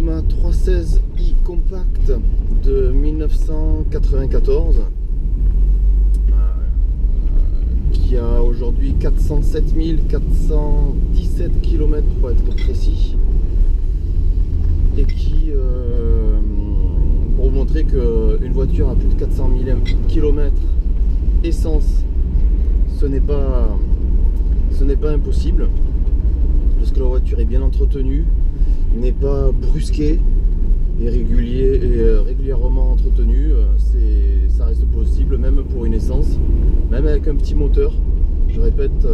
ma 316i compact de 1994 qui a aujourd'hui 407 417 km pour être précis, et qui, pour vous montrer qu'une voiture à plus de 400 000 km essence, ce n'est pas impossible, parce que la voiture est bien entretenue, n'est pas brusquée et régulièrement entretenue. Ça reste possible même pour une essence, même avec un petit moteur. Je répète,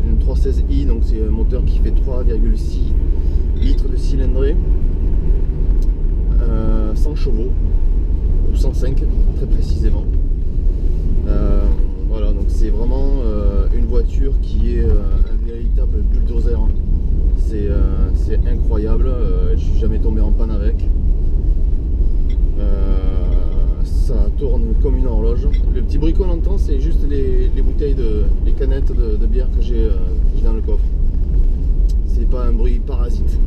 une 316i, donc c'est un moteur qui fait 3,6 litres de cylindrée, 100 chevaux, ou 105 très précisément. Voilà, donc c'est vraiment une voiture qui est un véritable bulldozer. C'est incroyable, je suis jamais tombé en panne avec. Ça tourne comme une horloge. Le petit bruit qu'on entend, c'est juste les bouteilles, les canettes de bière que j'ai dans le coffre. C'est pas un bruit parasite.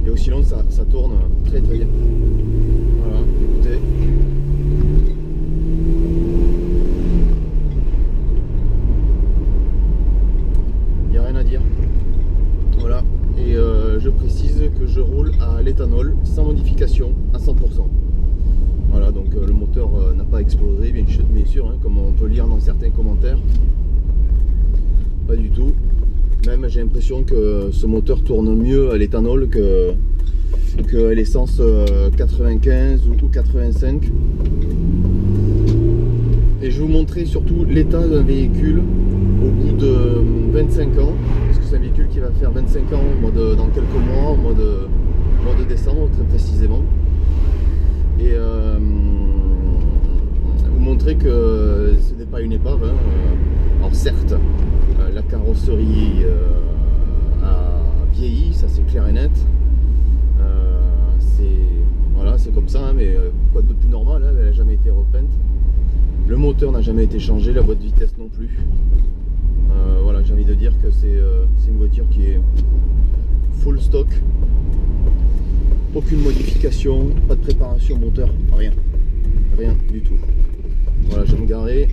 Et sinon ça tourne très bien. Voilà, écoutez. Il n'y a rien à dire. Voilà. Et je précise que je roule à l'éthanol sans modification à 100%. Voilà, donc le moteur n'a pas explosé, bien sûr, hein, comme on peut lire dans certains commentaires. Pas du tout. Même j'ai l'impression que ce moteur tourne mieux à l'éthanol que l'essence 95 ou 85. Et je vais vous montrer surtout l'état d'un véhicule au bout de 25 ans, parce que c'est un véhicule qui va faire 25 ans dans quelques mois, au mois de décembre très précisément. Et vous montrer que ce n'est pas une épave, hein. Alors certes, la carrosserie a vieilli, ça c'est clair et net. Voilà, c'est comme ça, hein, mais quoi de plus normal, hein, elle n'a jamais été repeinte. Le moteur n'a jamais été changé, la boîte de vitesse non plus. Voilà, j'ai envie de dire que c'est une voiture qui est full stock. Aucune modification, pas de préparation moteur, rien du tout. Voilà, je vais me garer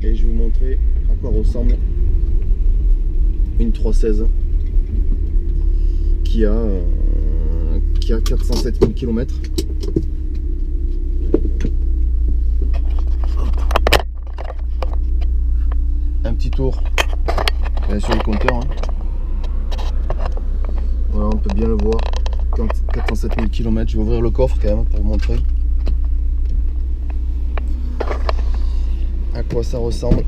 et je vais vous montrer à quoi ressemble une 316 qui a 407 000 km. Un petit tour sur le compteur, hein. Voilà, on peut bien le voir. 407 000 km, je vais ouvrir le coffre quand même pour vous montrer à quoi ça ressemble.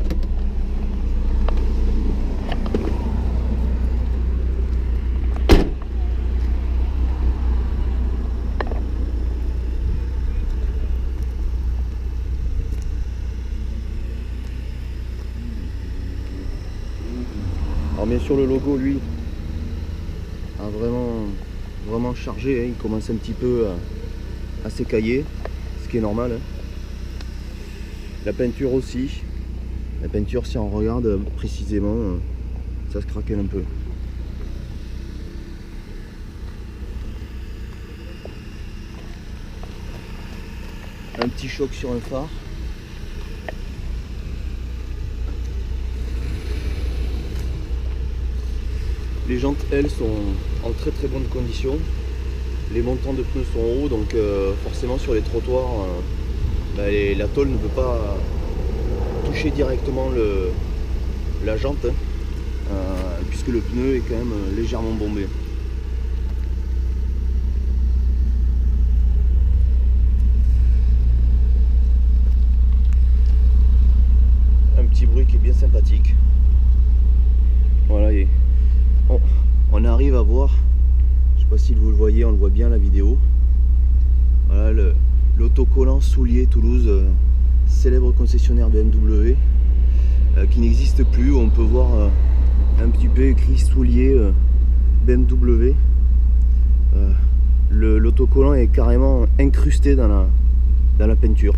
Alors bien sûr le logo lui a vraiment chargé, hein. Il commence un petit peu à s'écailler, ce qui est normal, hein. La peinture aussi. La peinture, si on regarde précisément, ça se craquelle un peu. Un petit choc sur un phare. Les jantes, elles, sont en très bonnes conditions. Les montants de pneus sont hauts, donc forcément sur les trottoirs, la tôle ne peut pas toucher directement la jante, hein, puisque le pneu est quand même légèrement bombé. Un petit bruit qui est bien sympathique. Voilà, on arrive à voir, je sais pas si vous le voyez, on le voit bien la vidéo. Voilà l'autocollant Soulier Toulouse, célèbre concessionnaire BMW, qui n'existe plus, où on peut voir un petit peu écrit Soulier BMW. L'autocollant est carrément incrusté dans la peinture.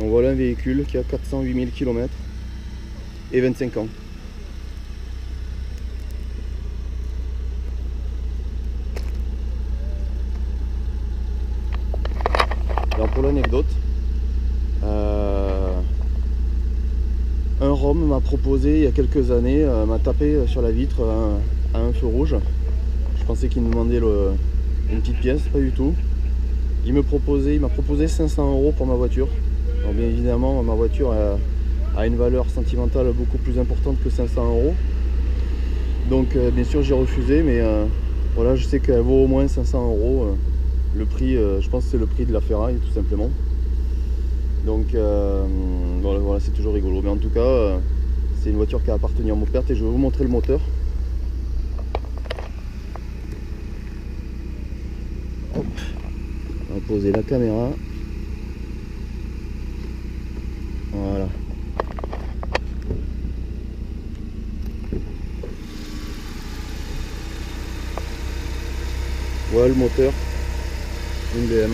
Donc voilà un véhicule qui a 408 000 km et 25 ans. Alors pour l'anecdote, un Rome m'a proposé il y a quelques années, m'a tapé sur la vitre à un feu rouge. Je pensais qu'il me demandait une petite pièce, pas du tout. Il m'a proposé 500 € pour ma voiture. Alors bien évidemment ma voiture a une valeur sentimentale beaucoup plus importante que 500 €. Donc bien sûr j'ai refusé, mais voilà, je sais qu'elle vaut au moins 500 €. Le prix, je pense que c'est le prix de la ferraille tout simplement. Donc voilà, c'est toujours rigolo. Mais en tout cas, c'est une voiture qui a appartenu à mon père et je vais vous montrer le moteur. Hop. On va poser la caméra. Voilà. Voilà le moteur d'une BM.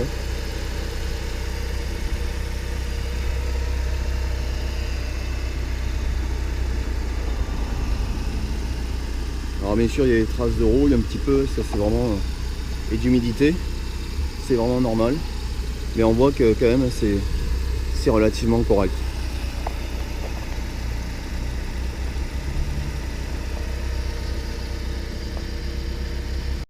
Alors bien sûr il y a des traces de rouille un petit peu, ça c'est vraiment, et d'humidité, c'est vraiment normal, mais on voit que quand même c'est relativement correct.